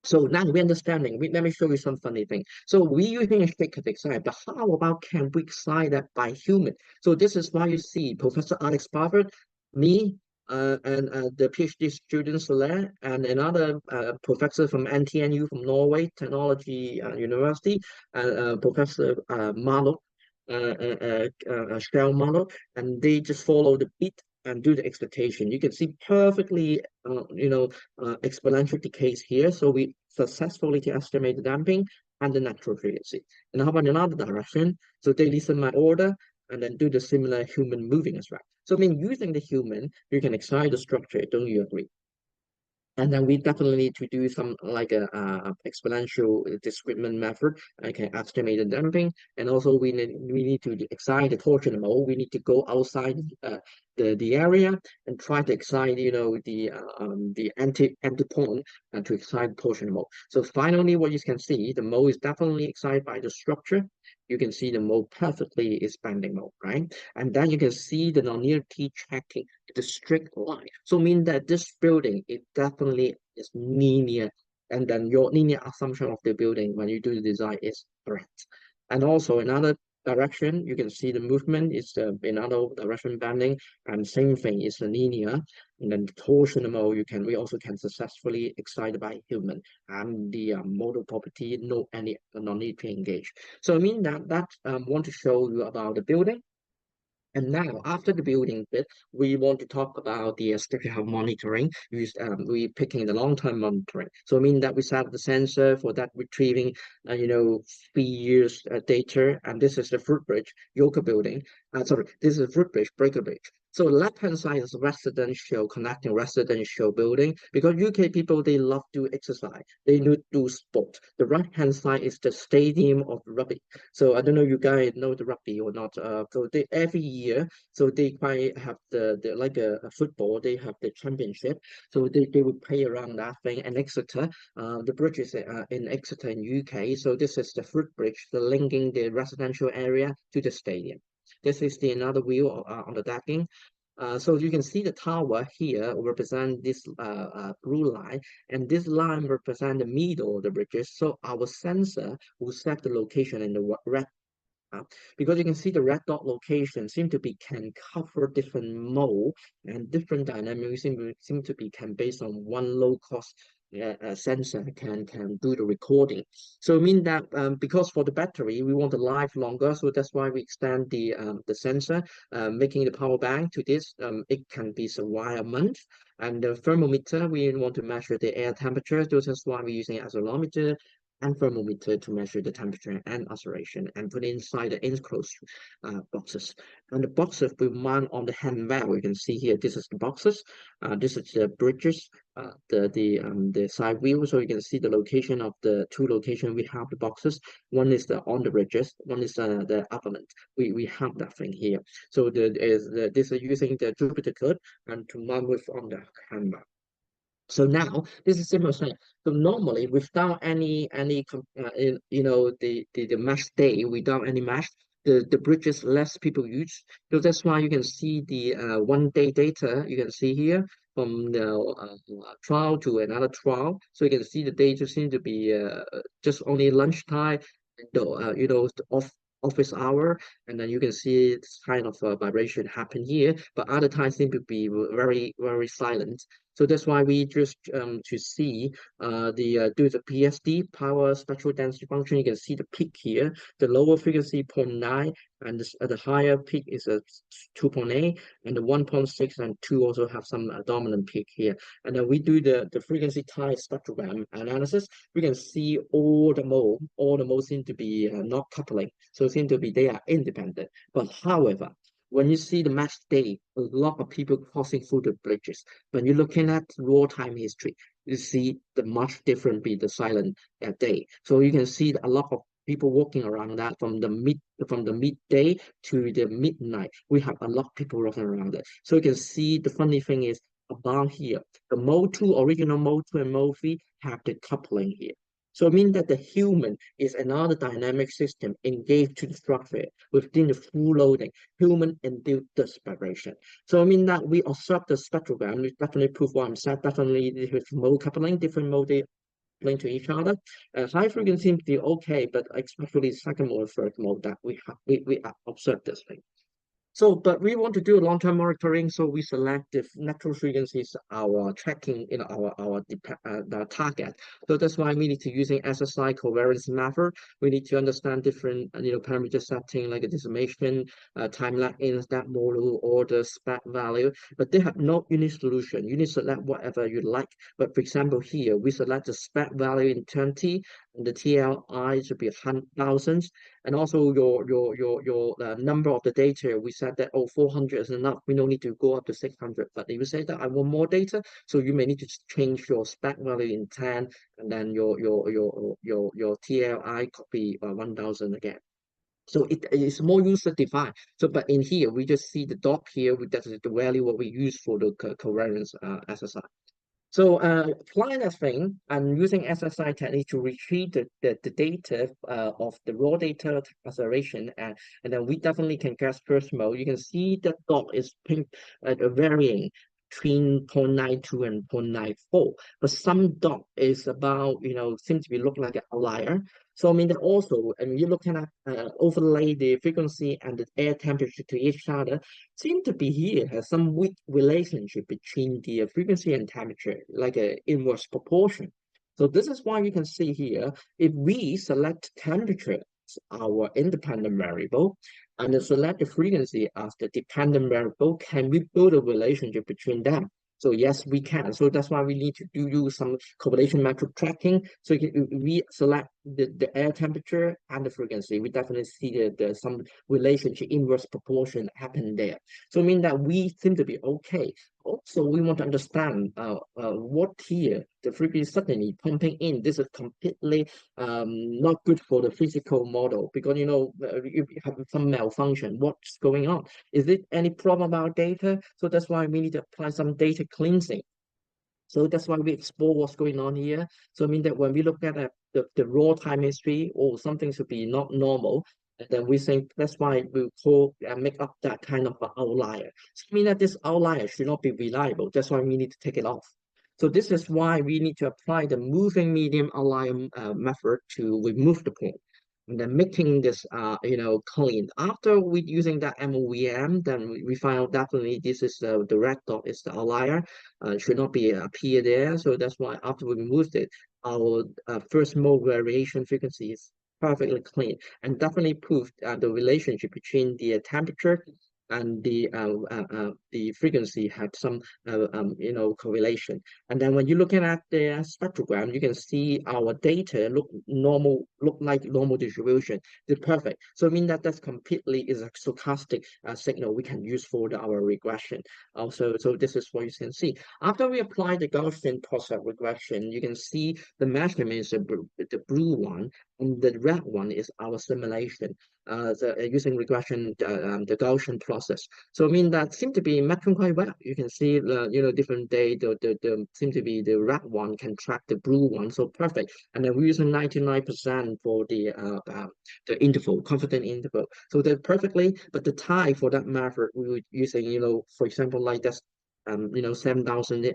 so now we're understanding. Let me show you some funny thing. So we're using a shaker design, but how about can we excite that by human? So this is why you see Professor Alex Barber, me, and the PhD students there, and another professor from NTNU from Norway Technology University, Professor Malo, Shell Malo, and they just follow the beat and do the expectation. You can see perfectly, exponential decays here. So we successfully to estimate the damping and the natural frequency. And how about another direction? So they listen my order and then do the similar human moving as well. So I mean, using the human, you can excite the structure. Don't you agree? And then we definitely need to do some like a exponential discrement method. I can estimate the damping, and also we need to excite the torsion mode. We need to go outside the area and try to excite the anti-point to excite torsion mode. So finally, what you can see, the mode is definitely excited by the structure. You can see the mode perfectly is bending mode, right? And then you can see the nonlinearity checking the strict line. So mean that this building, it definitely is linear. And then your linear assumption of the building when you do the design is correct. And also another direction, you can see the movement is another direction bending, and same thing is the linear. And then the torsional, we also can successfully excite by human, and the model property no any non-need to engage. So I mean that want to show you about the building. And now, after the building bit, we want to talk about the structure health monitoring. We picking the long-term monitoring. So I mean that we set up the sensor for that retrieving, 3 years data. And this is the footbridge yoga building. Sorry, this is a footbridge breaker bridge. So left-hand side is residential, connecting residential building, because UK people, they love to exercise, they do sport. The right-hand side is the stadium of rugby. So I don't know you guys know the rugby or not. So they every year, so they quite have the like a football, they have the championship. So they would play around that thing. And Exeter, the bridge is in Exeter in UK. So this is the footbridge, the linking the residential area to the stadium. This is the another view on the decking. So you can see the tower here represent this blue line, and this line represent the middle of the bridges. So our sensor will set the location in the red, because you can see the red dot location seem to be can cover different mode, and different dynamics seem to be can based on one low cost sensor can do the recording. So I mean that because for the battery we want to live longer, so that's why we extend the sensor, making the power bank to this. It can be survive a month. And the thermometer, we want to measure the air temperature, so that's why we're using accelerometer and thermometer to measure the temperature and acceleration, and put inside the enclosed boxes. And the boxes we mount on the handbell. You can see here, this is the boxes. This is the bridges, the side view. So you can see the location of the two locations we have the boxes. One is the on the bridges, one is the abutment. We have that thing here. So this is using the Jupiter code and to mount with on the handbell. So now this is similar thing. So normally without the mesh day, without any mesh, the bridges less people use. So that's why you can see the 1 day data. You can see here from the trial to another trial. So you can see the data seem to be just only lunchtime, the office hour, and then you can see this kind of vibration happen here. But other times seem to be very very silent. So that's why we just to see do the PSD, power spectral density function. You can see the peak here, the lower frequency 0.9, and the higher peak is a 2.8, and the 1.6 and 2 also have some dominant peak here. And then we do the frequency time spectrogram analysis. We can see all the modes seem to be not coupling, so seem to be they are independent. But however, when you see the match day, a lot of people crossing through the bridges. When you're looking at raw time history, you see the much different be the silent day. So you can see a lot of people walking around that from the midday to the midnight. We have a lot of people walking around it. So you can see the funny thing is about here, the mode 2, original mode 2 and mode 3 have the coupling here. So it means that the human is another dynamic system engaged to the structure within the full loading, human-induced dust vibration. So I mean that we observe the spectrogram, we definitely prove what I'm saying, definitely with mode coupling, different mode they link to each other. High frequency seems to be okay, but especially second mode, third mode that we observe this thing. So, but we want to do long-term monitoring, so we select the natural frequencies, our tracking, the target. So that's why we need to using SSI covariance method. We need to understand different, parameter setting like a decimation, time lag in that model, or the spec value. But they have no unique solution. You need to select whatever you like. But for example, here we select the spec value in 20, and the TLI should be 100,000. And also your number of the data, we said that 400 is enough. We don't need to go up to 600. But if you say that I want more data, so you may need to change your spec value in 10, and then your TLI could be 1,000 again. So it is more user defined. So, but in here we just see the dot here. That is the value what we use for the covariance SSI. So applying that thing and using SSI technique to retrieve the data of the raw data acceleration, and then we definitely can guess first mode. You can see that dot is pink, varying between 0.92 and 0.94, but some dot is about, seems to be look like an outlier. So I mean that also, and you look at overlay the frequency and the air temperature to each other, seem to be here has some weak relationship between the frequency and temperature, like an inverse proportion. So this is why you can see here, if we select temperature as our independent variable and then select the frequency as the dependent variable, can we build a relationship between them? So yes, we can. So that's why we need to use some correlation metric tracking. So we select the air temperature and the frequency, we definitely see the some relationship, inverse proportion happen there. So I mean that we seem to be okay. Also, we want to understand what here the frequency suddenly pumping in. This is completely not good for the physical model because if you have some malfunction, what's going on? Is it any problem about data? So that's why we need to apply some data cleansing. So that's why we explore what's going on here. So I mean that when we look at the raw time history or something should be not normal, and then we think that's why we call make up that kind of outlier. So I mean that this outlier should not be reliable. That's why we need to take it off. So this is why we need to apply the moving medium outlier method to remove the point. And then making this clean. After we using that MOVM, then we find out definitely this is the red dot is the outlier, should not be appear there. So that's why after we removed it, our first mode variation frequency is perfectly clean and definitely proved the relationship between the temperature and the frequency had some correlation. And then when you're looking at the spectrogram, you can see our data look like normal distribution. It's perfect. So I mean that that's completely is a stochastic signal we can use for our regression. Also, so this is what you can see. After we apply the Gaussian process regression, you can see the measurement is the blue one, and the red one is our simulation. Using regression, the Gaussian process. So I mean that seem to be matching quite well. You can see different day the seem to be the red one can track the blue one, so perfect. And then we're using 99% for the interval, confident interval. So they're perfectly, but the time for that method we were using, for example, like that's 7,000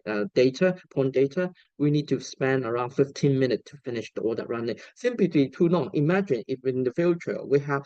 point data, we need to spend around 15 minutes to finish all that running. Simply too long. Imagine if in the future we have,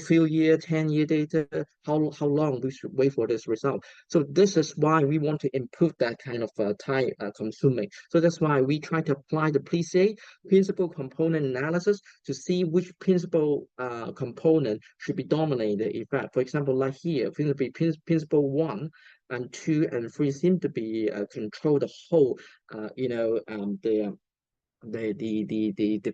few year, 10-year data, how long we should wait for this result. So this is why we want to improve that kind of time consuming. So that's why we try to apply the PCA, principal component analysis, to see which principal component should be dominating the effect. For example, like here, principal one and two and three seem to be control the whole, the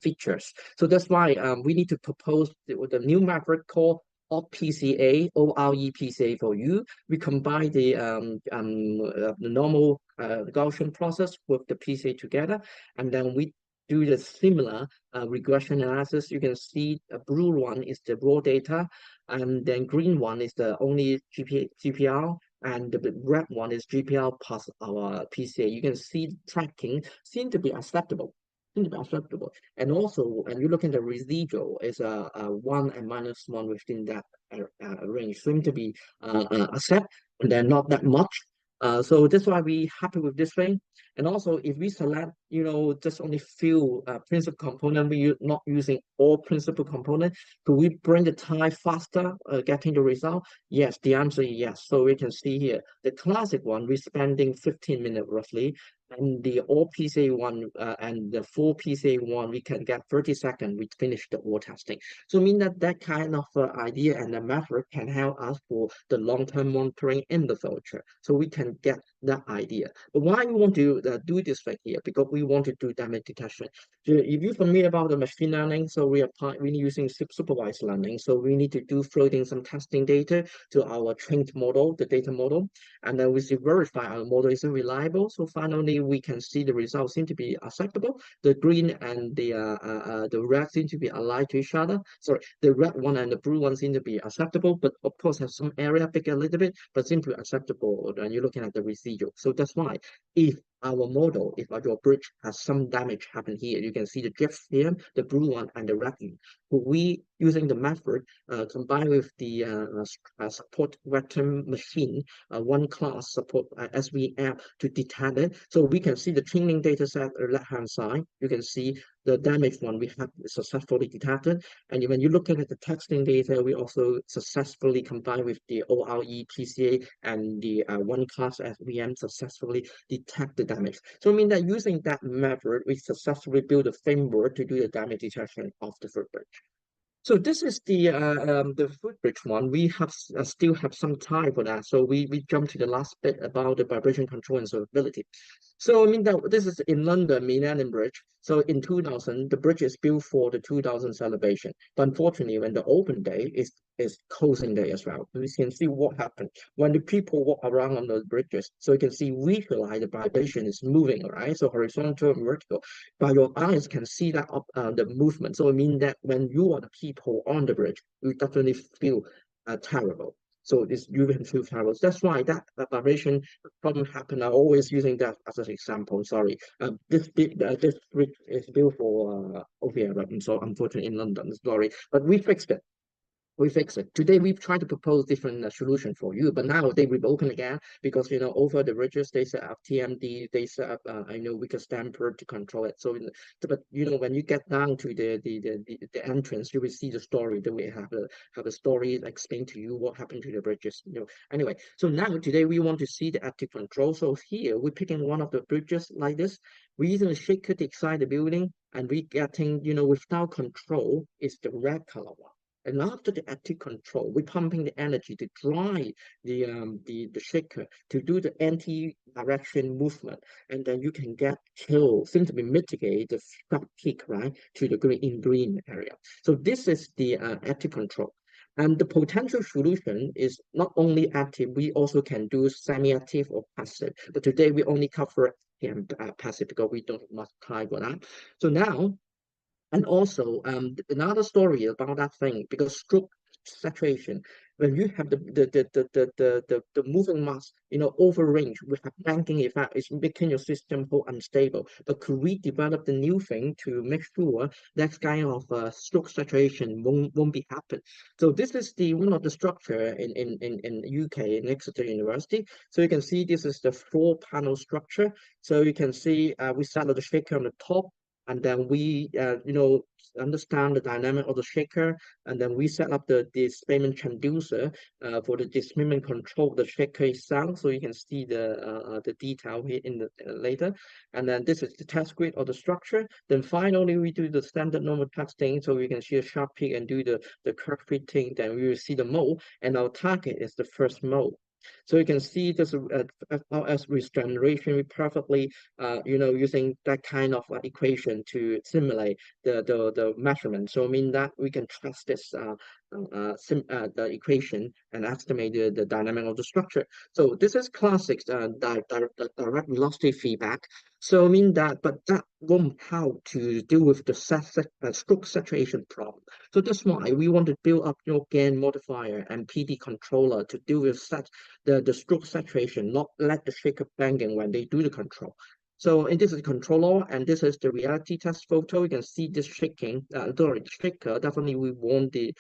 features. So that's why we need to propose the new method called OPCA, OREPCA for you. We combine the normal Gaussian process with the PCA together, and then we do the similar regression analysis. You can see a blue one is the raw data, and then green one is the only GPR, and the red one is GPR plus our PCA. You can see tracking seem to be acceptable. And also, when you look at the residual, is a 1 and -1 within that range, seem to be accept, and then not that much. So that's why we happy with this thing. And also, if we select, just only few principal component, we not using all principal component, could we bring the time faster, getting the result? Yes, the answer is yes. So we can see here, the classic one, we're spending 15 minutes roughly, and the all PCA one and the full PCA one, we can get 30 seconds, we finish the all testing. So I mean that kind of idea and the method can help us for the long-term monitoring in the future. So we can get that idea. But why we want to do this thing here? Because we want to do damage detection. So if you're familiar about the machine learning, so we apply really using supervised learning. So we need to do floating some testing data to our trained model, the data model, and then we see verify our model is reliable. So finally, we can see the results seem to be acceptable. The green and the red seem to be aligned to each other. Sorry, the red one and the blue one seem to be acceptable, but of course have some area bigger a little bit, but seem to be acceptable when you're looking at the residual. So that's why if our model, if our bridge has some damage happen here, you can see the drift here, the blue one and the red one. We using the method combined with the support vector machine, one class support SVM to detect it. So we can see the training data set on the left hand side. You can see the damage one we have successfully detected. And when you look at the texting data, we also successfully combined with the ORE PCA and the one class SVM successfully detect the damage. So I mean that using that method, we successfully build a framework to do the damage detection of the footbridge. So this is the footbridge one. We have still have some time for that. So we jump to the last bit about the vibration control and survivability. So I mean that this is in London, Millennium Bridge. So in 2000, the bridge is built for the 2000 celebration. But unfortunately, when the open day is closing day as well, we can see what happened when the people walk around on those bridges. So you can see visualize the vibration is moving, right? So horizontal and vertical, but your eyes can see that up the movement. So it means that when you are the people on the bridge, you definitely feel terrible. So this you can feel terrible. That's why that vibration problem happen. I'm always using that as an example. Sorry. This bridge is built for over here, but so unfortunately in London. Sorry, but we fixed it. We fix it. Today we've tried to propose different solution for you, but now they will open again because over the bridges they set up TMD, they set up I know weaker stamper to control it. So, but when you get down to the entrance, you will see the story. Then we have a story explain to you what happened to the bridges. Anyway, so now today we want to see the active control. So here we're picking one of the bridges like this. We're using a shaker to excite the building, and we getting without control is the red color one. And after the active control, we're pumping the energy to drive the shaker to do the anti-direction movement. And then you can get seem to be mitigate the sharp peak, right, to the green area. So this is the active control. And the potential solution is not only active, we also can do semi-active or passive. But today we only cover passive because we don't have much time for that. So now and also, another story about that thing, because stroke saturation, when you have the moving mass, over range, we have banking effect, it's making your system whole unstable. But could we develop the new thing to make sure that kind of stroke saturation won't be happen? So this is the one of the structure in UK in Exeter University. So you can see this is the 4-panel structure. So you can see we started the shaker on the top, and then we understand the dynamic of the shaker, and then we set up the displacement transducer for the displacement control of the shaker itself, so you can see the detail here in the later. And then this is the test grid of the structure. Then finally we do the standard normal testing, so we can see a sharp peak and do the curve fitting. Then we will see the mode, and our target is the first mode. So you can see this as regeneration, we perfectly, using that kind of equation to simulate the measurement. So I mean that we can trust this the equation and estimate the dynamic of the structure. So this is classic direct velocity feedback. So I mean that, but that won't how to deal with the stroke saturation problem. So that's why we want to build up your gain modifier and PD controller to deal with the stroke saturation, not let the shaker banging when they do the control. So, and this is the controller, and this is the reality test photo. You can see this shaking, sorry, the shaker, definitely we want it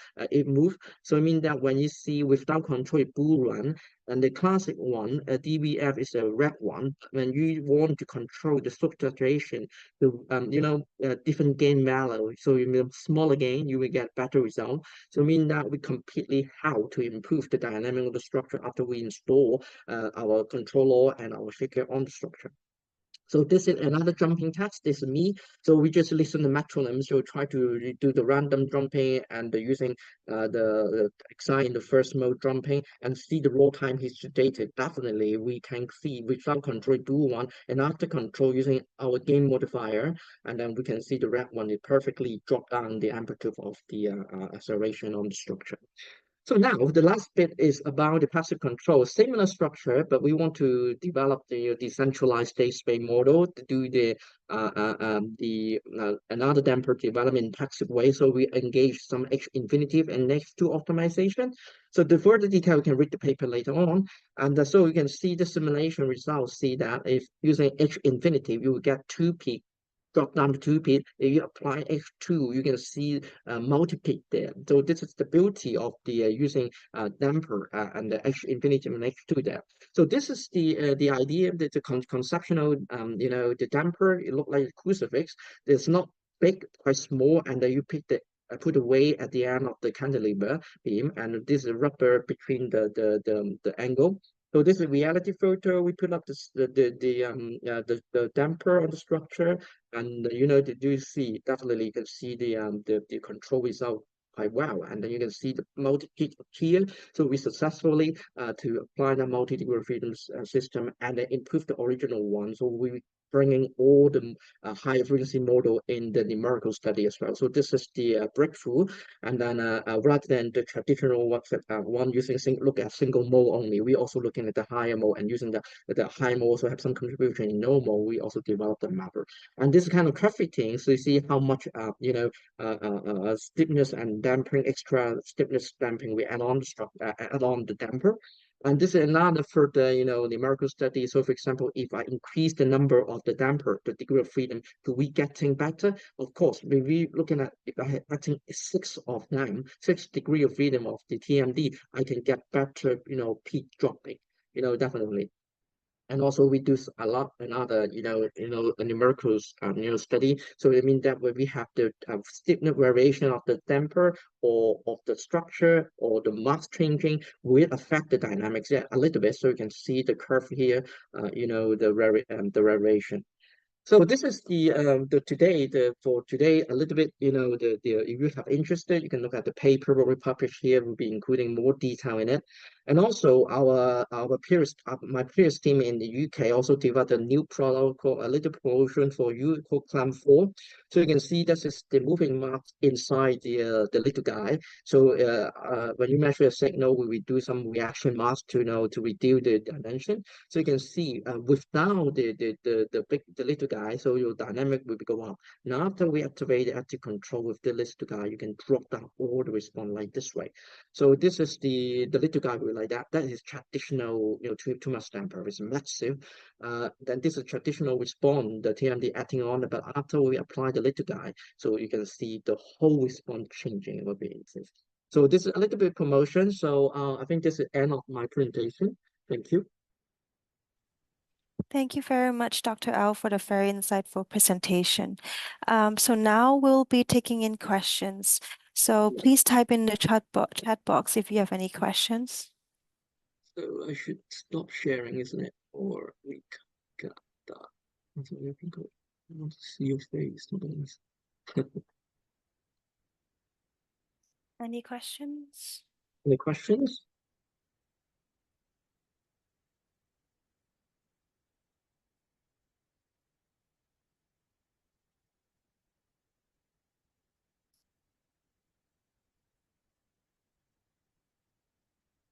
move. So I mean that when you see without control, it bull run, and the classic one, DVF is a red one. When you want to control the stroke saturation, different gain value. So you mean smaller gain, you will get better result. So I mean that we completely how to improve the dynamic of the structure after we install our controller and our shaker on the structure. So this is another jumping test. This is me. So we just listen to metronome. So try to do the random jumping and using the excite in the first mode jumping and see the raw time history data. Definitely, we can see without control do one, and after control using our gain modifier, and then we can see the red one. It perfectly drop down the amplitude of the acceleration on the structure. So now the last bit is about the passive control, similar structure, but we want to develop the decentralized state space model to do another damper development in passive way. So we engage some H infinitive and H2 optimization. So the further detail, you can read the paper later on. And so you can see the simulation results, see that if using H infinitive, you will get 2 peak drop down to 2 peak. If you apply H2, you can see multi-peak there. So this is the beauty of the using damper and the H infinity and H2 there. So this is the idea that the conceptual, the damper, it look like a crucifix. It's not big, quite small, and then you pick the put away at the end of the cantilever beam, and this is rubber between the angle. So this is a reality photo. We put up the damper on the structure, and you see definitely you can see the control result quite well. And then you can see the multi-gig here. So we successfully to apply the multi-degree of freedom system and then improve the original one. So we bringing all the high frequency model in the numerical study as well. So this is the breakthrough. And then rather than the traditional one using look at single mode only, we also looking at the higher mode and using the high mode also have some contribution in no mode. We also develop the mapper. And this kind of traffic thing, so you see how much stiffness and damping, extra stiffness damping we add on the damper. And this is another further, numerical study. So, for example, if I increase the number of the damper, the degree of freedom, do we getting better? Of course, when we looking at if I getting 6 degree of freedom of the TMD, I can get better, peak dropping, definitely. And also we do a lot another numericals study. So it means that when we have the stiffness variation of the damper or of the structure or the mass changing will affect the dynamics a little bit. So you can see the curve here, the variation. So this is the for today a little bit, the if you have interested, you can look at the paper what we publish here. We'll be including more detail in it. And also our peers, my peers team in the UK also developed a new product called a little promotion for you called Clamp 4. So you can see this is the moving mask inside the little guy. So when you measure a signal, we do some reaction mask to reduce the dimension. So you can see without the little guy, so your dynamic will go up. Now after we activate the active control with the little guy, you can drop down all the response like this way. So this is the little guy will like that. That is traditional, too much damper is massive. Then this is traditional response, the TMD acting on, but after we apply the little guy, so you can see the whole response changing will be increased. So this is a little bit promotion. So I think this is the end of my presentation. Thank you. Thank you very much, Dr. Al, for the very insightful presentation. So now we'll be taking in questions. So please type in the chat box if you have any questions. So I should stop sharing, isn't it? Or we got that. So you can go. I want to see your face. Any questions? Any questions?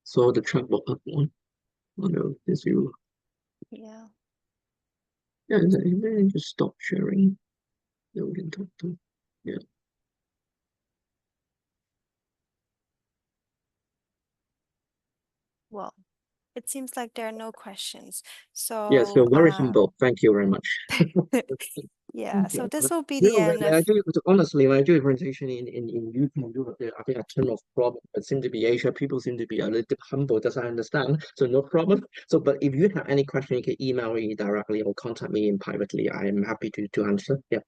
So the chat box up one. Oh no, this you. Yeah. Yeah, then just stop sharing. Then we can talk to. Yeah. Well, it seems like there are no questions. Yeah, So, so very humble. Thank you very much. yeah, Thank so you. this will be the No, end when of, I do, honestly, when I do a presentation in UK and Europe, I think a ton of problem, but seem to be Asia, people seem to be a little bit humble, as I understand. So no problem. So, but if you have any question, you can email me directly or contact me in privately. I am happy to answer. Yeah.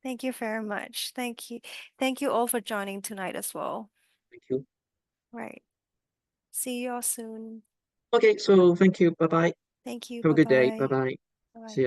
thank you very much. Thank you. Thank you all for joining tonight as well. Thank you. Right. See you all soon. Okay, so thank you. Bye bye. Thank you. Have a good day. Bye Bye-bye. bye. Bye-bye. See you.